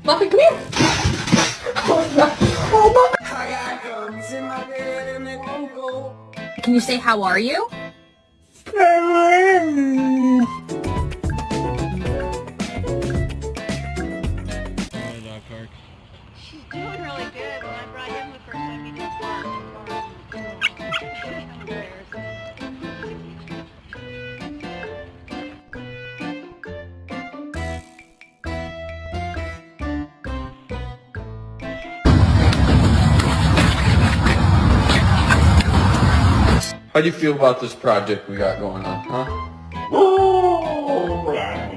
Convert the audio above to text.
Muffin, come here. Can you say how are you? She's doing really good. When I brought him the first time, he just barked and barked. How do you feel about this project we got going on, huh? Oh,